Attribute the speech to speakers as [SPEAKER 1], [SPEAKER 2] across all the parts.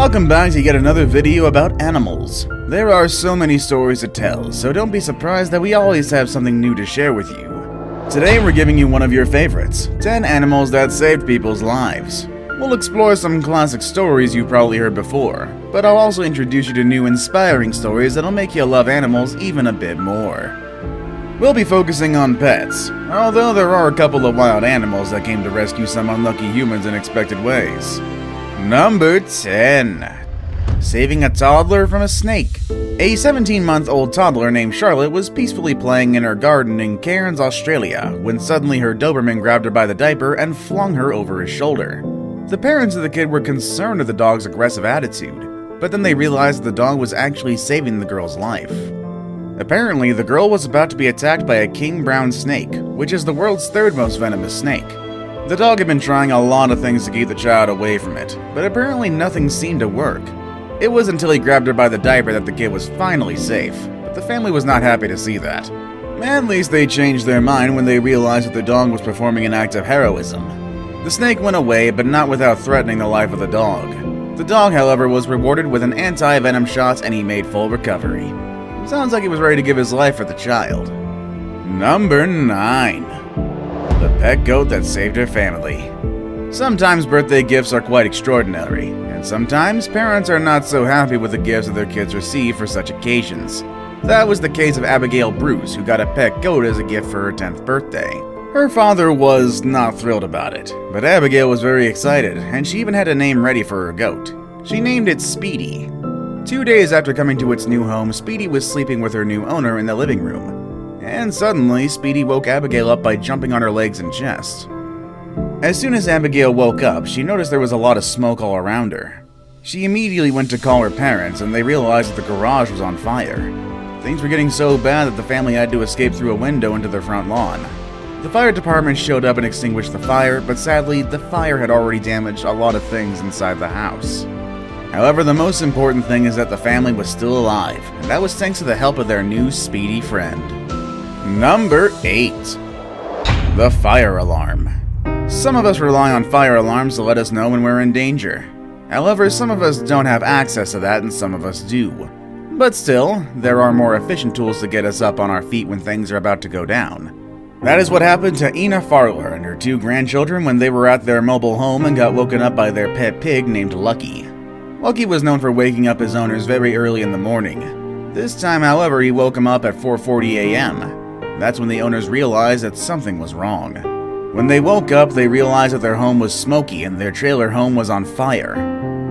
[SPEAKER 1] Welcome back to yet another video about animals. There are so many stories to tell, so don't be surprised that we always have something new to share with you. Today we're giving you one of your favorites, 10 animals that saved people's lives. We'll explore some classic stories you've probably heard before, but I'll also introduce you to new inspiring stories that'll make you love animals even a bit more. We'll be focusing on pets, although there are a couple of wild animals that came to rescue some unlucky humans in unexpected ways. Number 10. Saving a toddler from a snake. A 17-month-old toddler named Charlotte was peacefully playing in her garden in Cairns, Australia, when suddenly her Doberman grabbed her by the diaper and flung her over his shoulder. The parents of the kid were concerned at the dog's aggressive attitude, but then they realized that the dog was actually saving the girl's life. Apparently, the girl was about to be attacked by a king brown snake, which is the world's third most venomous snake. The dog had been trying a lot of things to keep the child away from it, but apparently nothing seemed to work. It was until he grabbed her by the diaper that the kid was finally safe, but the family was not happy to see that. At least they changed their mind when they realized that the dog was performing an act of heroism. The snake went away, but not without threatening the life of the dog. The dog, however, was rewarded with an anti-venom shot and he made full recovery. Sounds like he was ready to give his life for the child. Number 9. The pet goat that saved her family. Sometimes birthday gifts are quite extraordinary, and sometimes parents are not so happy with the gifts that their kids receive for such occasions. That was the case of Abigail Bruce, who got a pet goat as a gift for her 10th birthday. Her father was not thrilled about it, but Abigail was very excited, and she even had a name ready for her goat. She named it Speedy. 2 days after coming to its new home, Speedy was sleeping with her new owner in the living room. And suddenly, Speedy woke Abigail up by jumping on her legs and chest. As soon as Abigail woke up, she noticed there was a lot of smoke all around her. She immediately went to call her parents, and they realized that the garage was on fire. Things were getting so bad that the family had to escape through a window into their front lawn. The fire department showed up and extinguished the fire, but sadly, the fire had already damaged a lot of things inside the house. However, the most important thing is that the family was still alive, and that was thanks to the help of their new speedy friend. Number 8. The fire alarm. Some of us rely on fire alarms to let us know when we're in danger. However, some of us don't have access to that and some of us do. But still, there are more efficient tools to get us up on our feet when things are about to go down. That is what happened to Ina Farler and her 2 grandchildren when they were at their mobile home and got woken up by their pet pig named Lucky. Lucky was known for waking up his owners very early in the morning. This time, however, he woke them up at 4:40 a.m. That's when the owners realized that something was wrong. When they woke up, they realized that their home was smoky and their trailer home was on fire.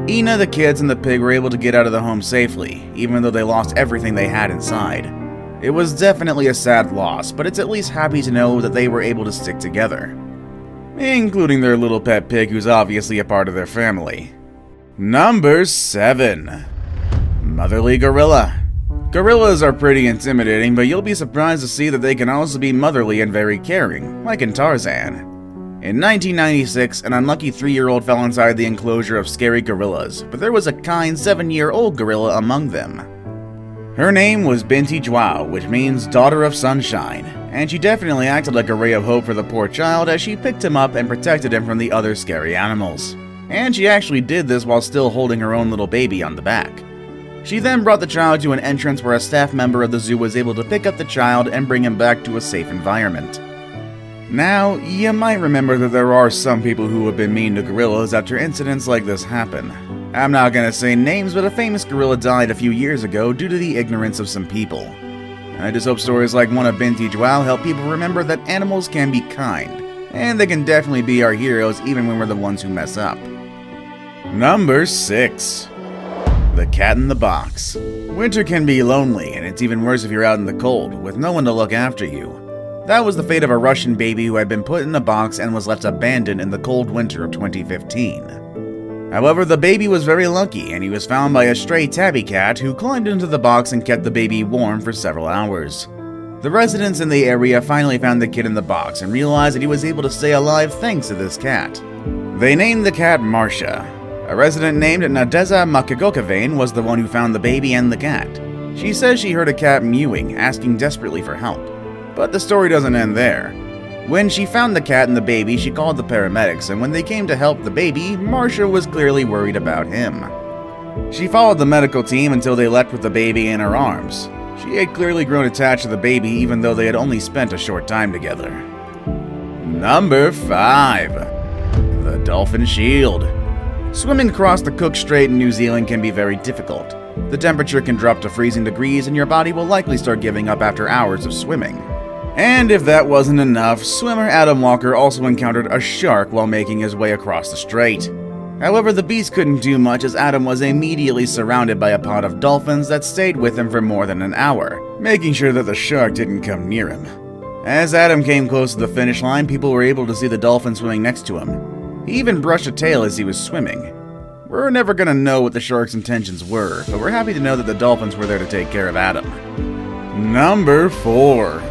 [SPEAKER 1] Ina, the kids, and the pig were able to get out of the home safely, even though they lost everything they had inside. It was definitely a sad loss, but it's at least happy to know that they were able to stick together. Including their little pet pig, who's obviously a part of their family. Number 7. Motherly gorilla. Gorillas are pretty intimidating, but you'll be surprised to see that they can also be motherly and very caring, like in Tarzan. In 1996, an unlucky 3-year-old fell inside the enclosure of scary gorillas, but there was a kind 7-year-old gorilla among them. Her name was Binti Joao, which means Daughter of Sunshine, and she definitely acted like a ray of hope for the poor child as she picked him up and protected him from the other scary animals. And she actually did this while still holding her own little baby on the back. She then brought the child to an entrance where a staff member of the zoo was able to pick up the child and bring him back to a safe environment. Now, you might remember that there are some people who have been mean to gorillas after incidents like this happen. I'm not gonna say names, but a famous gorilla died a few years ago due to the ignorance of some people. I just hope stories like one of Binti Joao help people remember that animals can be kind, and they can definitely be our heroes even when we're the ones who mess up. Number 6. The cat in the box. Winter can be lonely, and it's even worse if you're out in the cold, with no one to look after you. That was the fate of a Russian baby who had been put in a box and was left abandoned in the cold winter of 2015. However, the baby was very lucky, and he was found by a stray tabby cat who climbed into the box and kept the baby warm for several hours. The residents in the area finally found the kid in the box and realized that he was able to stay alive thanks to this cat. They named the cat Marcia. A resident named Nadeza Makagokavane was the one who found the baby and the cat. She says she heard a cat mewing, asking desperately for help. But the story doesn't end there. When she found the cat and the baby, she called the paramedics, and when they came to help the baby, Marcia was clearly worried about him. She followed the medical team until they left with the baby in her arms. She had clearly grown attached to the baby even though they had only spent a short time together. Number 5. The Dolphin Shield. Swimming across the Cook Strait in New Zealand can be very difficult. The temperature can drop to freezing degrees and your body will likely start giving up after hours of swimming. And if that wasn't enough, swimmer Adam Walker also encountered a shark while making his way across the strait. However, the beast couldn't do much as Adam was immediately surrounded by a pod of dolphins that stayed with him for more than an hour, making sure that the shark didn't come near him. As Adam came close to the finish line, people were able to see the dolphin swimming next to him. He even brushed a tail as he was swimming. We're never gonna know what the shark's intentions were, but we're happy to know that the dolphins were there to take care of Adam. Number 4.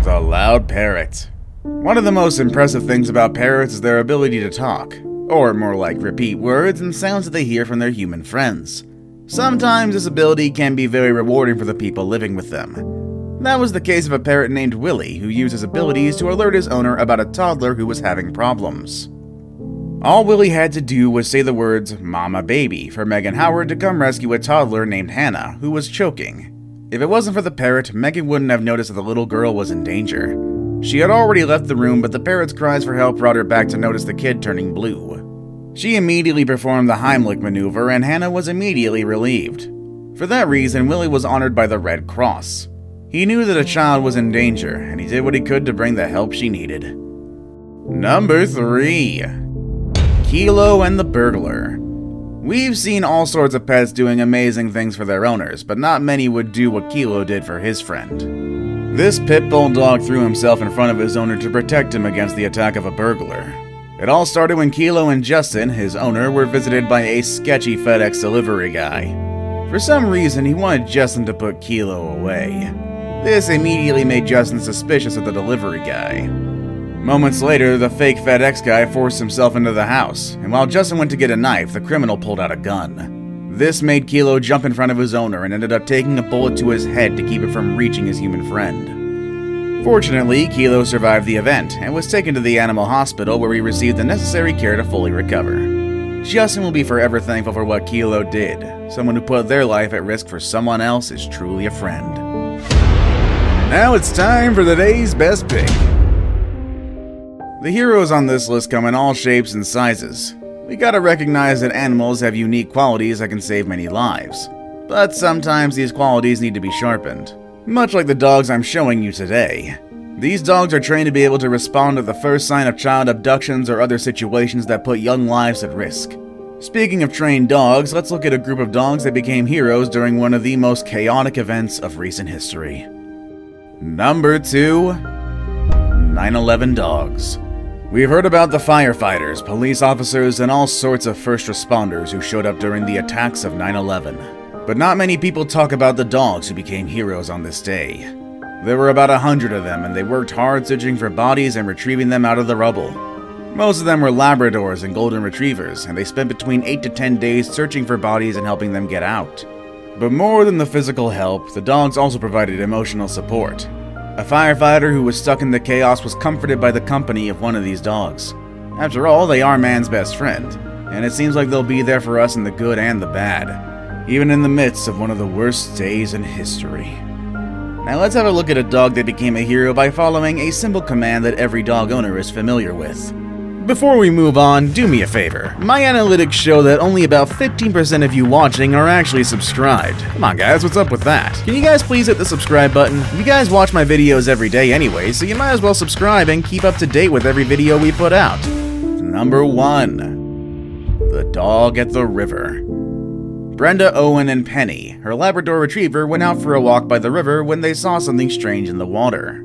[SPEAKER 1] The Loud Parrot. One of the most impressive things about parrots is their ability to talk, or more like repeat words and sounds that they hear from their human friends. Sometimes this ability can be very rewarding for the people living with them. That was the case of a parrot named Willie, who used his abilities to alert his owner about a toddler who was having problems. All Willie had to do was say the words, "Mama Baby," for Megan Howard to come rescue a toddler named Hannah, who was choking. If it wasn't for the parrot, Megan wouldn't have noticed that the little girl was in danger. She had already left the room, but the parrot's cries for help brought her back to notice the kid turning blue. She immediately performed the Heimlich maneuver, and Hannah was immediately relieved. For that reason, Willie was honored by the Red Cross. He knew that a child was in danger, and he did what he could to bring the help she needed. Number 3. Kilo and the Burglar. We've seen all sorts of pets doing amazing things for their owners, but not many would do what Kilo did for his friend. This pit bull dog threw himself in front of his owner to protect him against the attack of a burglar. It all started when Kilo and Justin, his owner, were visited by a sketchy FedEx delivery guy. For some reason, he wanted Justin to put Kilo away. This immediately made Justin suspicious of the delivery guy. Moments later, the fake FedEx guy forced himself into the house, and while Justin went to get a knife, the criminal pulled out a gun. This made Kilo jump in front of his owner and ended up taking a bullet to his head to keep it from reaching his human friend. Fortunately, Kilo survived the event and was taken to the animal hospital where he received the necessary care to fully recover. Justin will be forever thankful for what Kilo did. Someone who put their life at risk for someone else is truly a friend. Now it's time for the day's best pick. The heroes on this list come in all shapes and sizes. We gotta recognize that animals have unique qualities that can save many lives. But sometimes these qualities need to be sharpened. Much like the dogs I'm showing you today. These dogs are trained to be able to respond to the first sign of child abductions or other situations that put young lives at risk. Speaking of trained dogs, let's look at a group of dogs that became heroes during one of the most chaotic events of recent history. Number 2. 9/11 dogs. We've heard about the firefighters, police officers, and all sorts of first responders who showed up during the attacks of 9/11. But not many people talk about the dogs who became heroes on this day. There were about 100 of them, and they worked hard searching for bodies and retrieving them out of the rubble. Most of them were Labradors and Golden Retrievers, and they spent between 8 to 10 days searching for bodies and helping them get out. But more than the physical help, the dogs also provided emotional support. A firefighter who was stuck in the chaos was comforted by the company of one of these dogs. After all, they are man's best friend, and it seems like they'll be there for us in the good and the bad, even in the midst of one of the worst days in history. Now let's have a look at a dog that became a hero by following a simple command that every dog owner is familiar with. Before we move on, do me a favor. My analytics show that only about 15% of you watching are actually subscribed. Come on guys, what's up with that? Can you guys please hit the subscribe button? You guys watch my videos every day anyway, so you might as well subscribe and keep up to date with every video we put out. Number 1. The Dog at the River. Brenda, Owen, and Penny, her Labrador Retriever, went out for a walk by the river when they saw something strange in the water.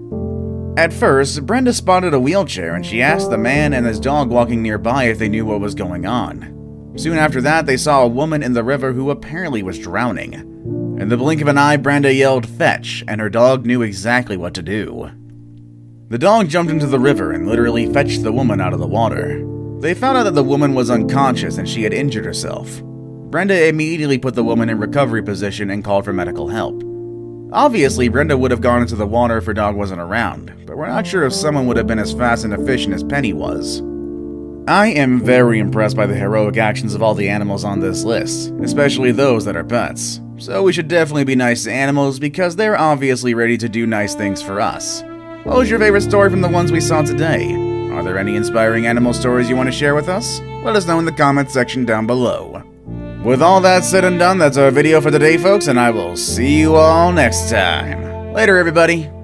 [SPEAKER 1] At first, Brenda spotted a wheelchair and she asked the man and his dog walking nearby if they knew what was going on. Soon after that, they saw a woman in the river who apparently was drowning. In the blink of an eye, Brenda yelled, "Fetch," and her dog knew exactly what to do. The dog jumped into the river and literally fetched the woman out of the water. They found out that the woman was unconscious and she had injured herself. Brenda immediately put the woman in recovery position and called for medical help. Obviously, Brenda would have gone into the water if her dog wasn't around, but we're not sure if someone would have been as fast and efficient as Penny was. I am very impressed by the heroic actions of all the animals on this list, especially those that are pets. So we should definitely be nice to animals because they're obviously ready to do nice things for us. What was your favorite story from the ones we saw today? Are there any inspiring animal stories you want to share with us? Let us know in the comments section down below. With all that said and done, that's our video for today, folks, and I will see you all next time. Later, everybody.